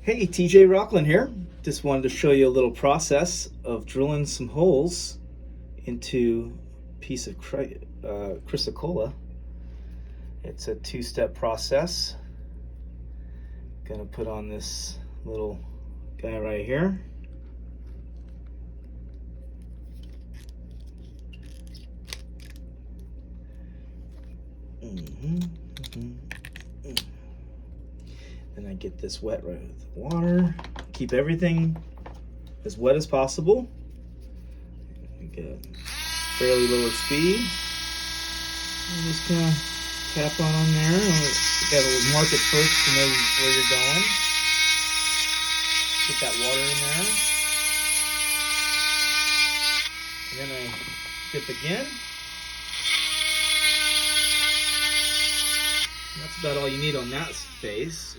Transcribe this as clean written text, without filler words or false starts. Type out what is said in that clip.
Hey, TJ Rockland here. Just wanted to show you a little process of drilling some holes into a piece of chrysocolla. It's a two-step process. Gonna put on this little guy right here. Then I get this wet right with water. Keep everything as wet as possible. Get a fairly lower speed. And just kind of tap on there. You gotta mark it first to know where you're going. Get that water in there. And then I dip again. That's about all you need on that phase.